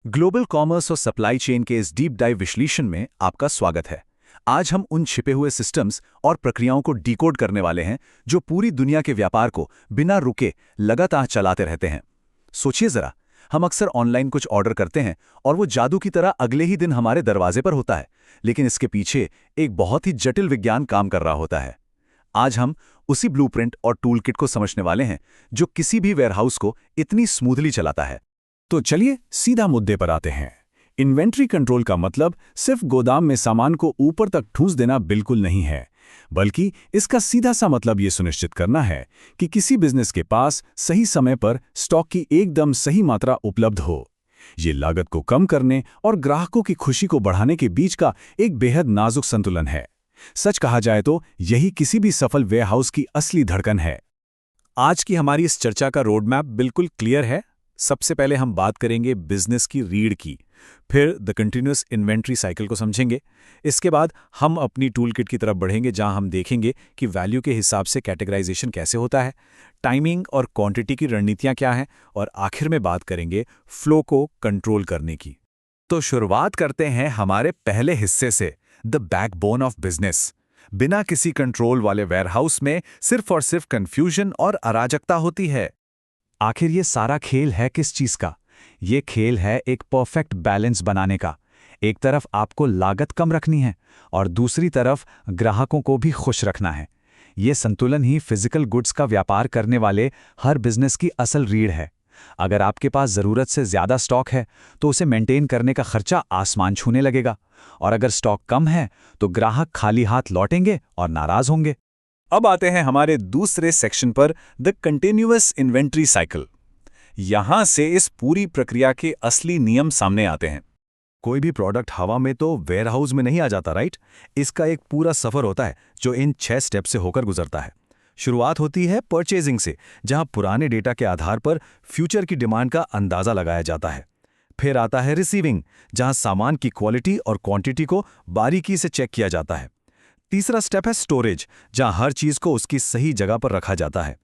Global commerce और supply chain के इस डीप डाइव विश्लेषण में आपका स्वागत है। आज हम उन छिपे हुए सिस्टम्स और प्रक्रियाओं को डिकोड करने वाले हैं जो पूरी दुनिया के व्यापार को बिना रुके लगातार चलाते रहते हैं। सोचिए जरा, हम अक्सर ऑनलाइन कुछ ऑर्डर करते हैं और वो जादू की तरह अगले ही दिन हमारे दरवाजे पर होता है, लेकिन इसके पीछे एक बहुत ही जटिल विज्ञान काम कर रहा होता है। आज हम उसी ब्लूप्रिंट और टूलकिट को समझने वाले हैं जो किसी भी वेयरहाउस को इतनी स्मूथली चलाता है। तो चलिए सीधा मुद्दे पर आते हैं। इन्वेंट्री कंट्रोल का मतलब सिर्फ गोदाम में सामान को ऊपर तक ठूंस देना बिल्कुल नहीं है, बल्कि इसका सीधा सा मतलब ये सुनिश्चित करना है कि किसी बिजनेस के पास सही समय पर स्टॉक की एकदम सही मात्रा उपलब्ध हो। ये लागत को कम करने और ग्राहकों की खुशी को बढ़ाने के बीच का एक बेहद नाजुक संतुलन है। सच कहा जाए तो यही किसी भी सफल वेयरहाउस की असली धड़कन है। आज की हमारी इस चर्चा का रोड मैप बिल्कुल क्लियर है। सबसे पहले हम बात करेंगे बिजनेस की रीढ़ की, फिर द कंटिन्यूअस इन्वेंट्री साइकिल को समझेंगे। इसके बाद हम अपनी टूल किट की तरफ बढ़ेंगे, जहां हम देखेंगे कि वैल्यू के हिसाब से कैटेगराइजेशन कैसे होता है, टाइमिंग और क्वांटिटी की रणनीतियां क्या हैं, और आखिर में बात करेंगे फ्लो को कंट्रोल करने की। तो शुरुआत करते हैं हमारे पहले हिस्से से, द बैकबोन ऑफ बिजनेस। बिना किसी कंट्रोल वाले वेयरहाउस में सिर्फ और सिर्फ कंफ्यूजन और अराजकता होती है। आखिर ये सारा खेल है किस चीज का? ये खेल है एक परफेक्ट बैलेंस बनाने का। एक तरफ आपको लागत कम रखनी है और दूसरी तरफ ग्राहकों को भी खुश रखना है। ये संतुलन ही फिजिकल गुड्स का व्यापार करने वाले हर बिजनेस की असल रीढ़ है। अगर आपके पास ज़रूरत से ज़्यादा स्टॉक है तो उसे मेंटेन करने का खर्चा आसमान छूने लगेगा, और अगर स्टॉक कम है तो ग्राहक खाली हाथ लौटेंगे और नाराज होंगे। अब आते हैं हमारे दूसरे सेक्शन पर, द कंटिन्यूअस इन्वेंट्री साइकिल। यहां से इस पूरी प्रक्रिया के असली नियम सामने आते हैं। कोई भी प्रोडक्ट हवा में तो वेयरहाउस में नहीं आ जाता, राइट? इसका एक पूरा सफर होता है जो इन 6 स्टेप से होकर गुजरता है। शुरुआत होती है परचेजिंग से, जहां पुराने डेटा के आधार पर फ्यूचर की डिमांड का अंदाजा लगाया जाता है। फिर आता है रिसीविंग, जहां सामान की क्वालिटी और क्वांटिटी को बारीकी से चेक किया जाता है। तीसरा स्टेप है स्टोरेज, जहां हर चीज को उसकी सही जगह पर रखा जाता है।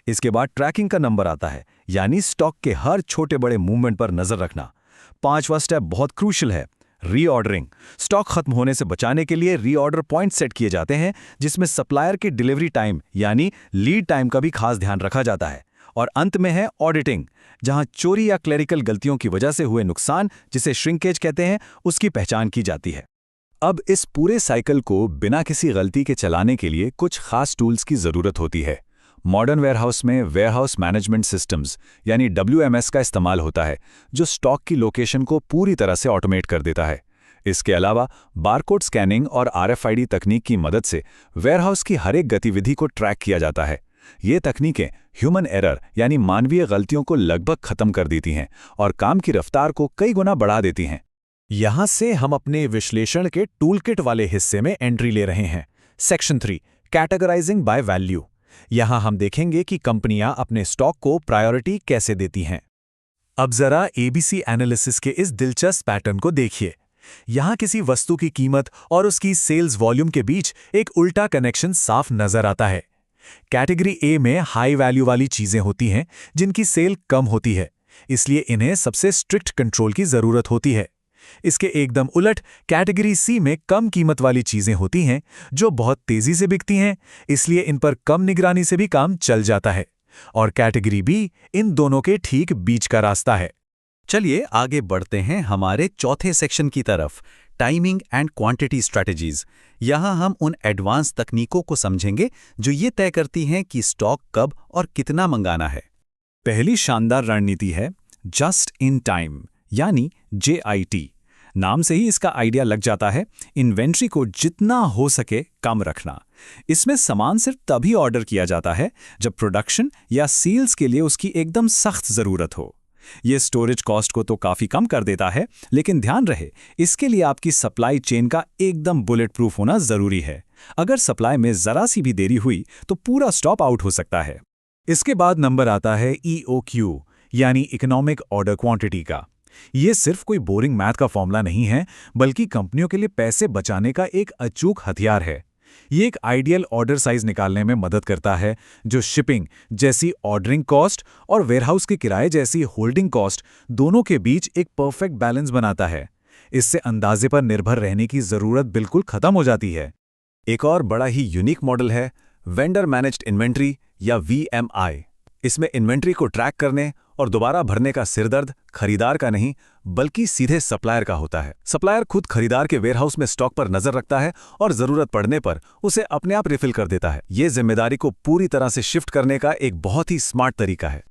इसके बाद ट्रैकिंग का नंबर आता है, यानी स्टॉक के हर छोटे बड़े मूवमेंट पर नजर रखना। पांचवा स्टेप बहुत क्रूशियल है, रीऑर्डरिंग। स्टॉक खत्म होने से बचाने के लिए रीऑर्डर पॉइंट सेट किए जाते हैं, जिसमें सप्लायर की डिलीवरी टाइम यानी लीड टाइम का भी खास ध्यान रखा जाता है। और अंत में है ऑडिटिंग, जहां चोरी या क्लरिकल गलतियों की वजह से हुए नुकसान, जिसे श्रिंकेज कहते हैं, उसकी पहचान की जाती है। अब इस पूरे साइकिल को बिना किसी गलती के चलाने के लिए कुछ खास टूल्स की ज़रूरत होती है। मॉडर्न वेयरहाउस में वेयरहाउस मैनेजमेंट सिस्टम्स यानी WMS का इस्तेमाल होता है, जो स्टॉक की लोकेशन को पूरी तरह से ऑटोमेट कर देता है। इसके अलावा बारकोड स्कैनिंग और RFID तकनीक की मदद से वेयरहाउस की हर एक गतिविधि को ट्रैक किया जाता है। ये तकनीकें ह्यूमन एरर यानी मानवीय गलतियों को लगभग खत्म कर देती हैं और काम की रफ्तार को कई गुना बढ़ा देती हैं। यहां से हम अपने विश्लेषण के टूलकिट वाले हिस्से में एंट्री ले रहे हैं। Section 3, categorising by value. यहां हम देखेंगे कि कंपनियां अपने स्टॉक को प्रायोरिटी कैसे देती हैं। अब जरा ABC एनालिसिस के इस दिलचस्प पैटर्न को देखिए। यहां किसी वस्तु की कीमत और उसकी सेल्स वॉल्यूम के बीच एक उल्टा कनेक्शन साफ नजर आता है। कैटेगरी A में हाई वैल्यू वाली चीजें होती हैं जिनकी सेल कम होती है, इसलिए इन्हें सबसे स्ट्रिक्ट कंट्रोल की जरूरत होती है। इसके एकदम उलट कैटेगरी C में कम कीमत वाली चीजें होती हैं जो बहुत तेजी से बिकती हैं, इसलिए इन पर कम निगरानी से भी काम चल जाता है। और कैटेगरी B इन दोनों के ठीक बीच का रास्ता है। चलिए आगे बढ़ते हैं हमारे चौथे सेक्शन की तरफ, टाइमिंग एंड क्वांटिटी स्ट्रैटेजीज। यहां हम उन एडवांस तकनीकों को समझेंगे जो ये तय करती हैं कि स्टॉक कब और कितना मंगाना है। पहली शानदार रणनीति है जस्ट इन टाइम यानी JIT। नाम से ही इसका आइडिया लग जाता है, इन्वेंट्री को जितना हो सके कम रखना। इसमें सामान सिर्फ तभी ऑर्डर किया जाता है जब प्रोडक्शन या सेल्स के लिए उसकी एकदम सख्त ज़रूरत हो। ये स्टोरेज कॉस्ट को तो काफ़ी कम कर देता है, लेकिन ध्यान रहे इसके लिए आपकी सप्लाई चेन का एकदम बुलेट प्रूफ होना ज़रूरी है। अगर सप्लाई में ज़रा सी भी देरी हुई तो पूरा स्टॉप आउट हो सकता है। इसके बाद नंबर आता है EOQ यानी इकोनॉमिक ऑर्डर क्वांटिटी का। ये सिर्फ कोई बोरिंग मैथ का फॉर्मूला नहीं है, बल्कि कंपनियों के लिए पैसे बचाने का एक अचूक हथियार है। ये एक आइडियल ऑर्डर साइज निकालने में मदद करता है, जो शिपिंग जैसी ऑर्डरिंग कॉस्ट और वेयरहाउस के किराए जैसी होल्डिंग कॉस्ट दोनों के बीच एक परफेक्ट बैलेंस बनाता है। इससे अंदाजे पर निर्भर रहने की जरूरत बिल्कुल खत्म हो जाती है। एक और बड़ा ही यूनिक मॉडल है वेंडर मैनेज्ड इन्वेंट्री या VMI। इसमें इन्वेंट्री को ट्रैक करने और दोबारा भरने का सिरदर्द खरीदार का नहीं बल्कि सीधे सप्लायर का होता है। सप्लायर खुद खरीदार के वेयरहाउस में स्टॉक पर नजर रखता है और जरूरत पड़ने पर उसे अपने आप रिफिल कर देता है। ये जिम्मेदारी को पूरी तरह से शिफ्ट करने का एक बहुत ही स्मार्ट तरीका है।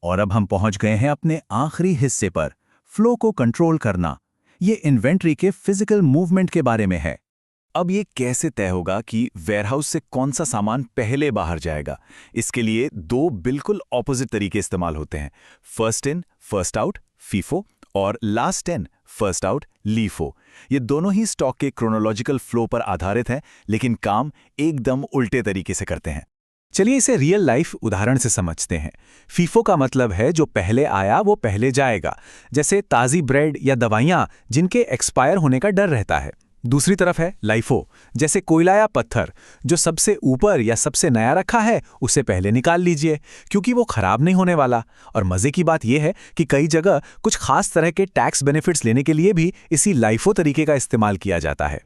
और अब हम पहुंच गए हैं अपने आखिरी हिस्से पर, फ्लो को कंट्रोल करना। ये इन्वेंट्री के फिजिकल मूवमेंट के बारे में है। अब ये कैसे तय होगा कि वेयरहाउस से कौन सा सामान पहले बाहर जाएगा? इसके लिए दो बिल्कुल ऑपोजिट तरीके इस्तेमाल होते हैं, first in first out FIFO और last in first out LIFO. ये दोनों ही स्टॉक के क्रोनोलॉजिकल फ्लो पर आधारित हैं, लेकिन काम एकदम उल्टे तरीके से करते हैं। चलिए इसे रियल लाइफ उदाहरण से समझते हैं। फीफो का मतलब है जो पहले आया वो पहले जाएगा, जैसे ताज़ी ब्रेड या दवाइयाँ जिनके एक्सपायर होने का डर रहता है। दूसरी तरफ है लाइफो, जैसे कोयला या पत्थर, जो सबसे ऊपर या सबसे नया रखा है उसे पहले निकाल लीजिए, क्योंकि वो खराब नहीं होने वाला। और मजे की बात यह है कि कई जगह कुछ खास तरह के टैक्स बेनिफिट्स लेने के लिए भी इसी लाइफो तरीके का इस्तेमाल किया जाता है।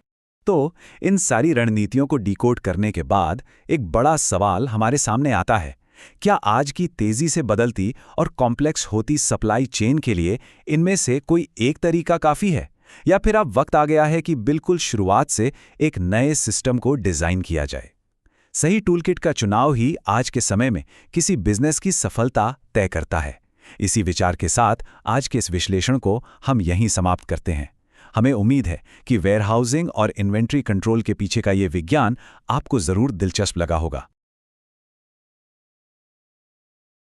तो इन सारी रणनीतियों को डिकोड करने के बाद एक बड़ा सवाल हमारे सामने आता है, क्या आज की तेजी से बदलती और कॉम्प्लेक्स होती सप्लाई चेन के लिए इनमें से कोई एक तरीका काफ़ी है, या फिर अब वक्त आ गया है कि बिल्कुल शुरुआत से एक नए सिस्टम को डिज़ाइन किया जाए? सही टूलकिट का चुनाव ही आज के समय में किसी बिजनेस की सफलता तय करता है। इसी विचार के साथ आज के इस विश्लेषण को हम यहीं समाप्त करते हैं। हमें उम्मीद है कि वेयरहाउसिंग और इन्वेंट्री कंट्रोल के पीछे का ये विज्ञान आपको ज़रूर दिलचस्प लगा होगा।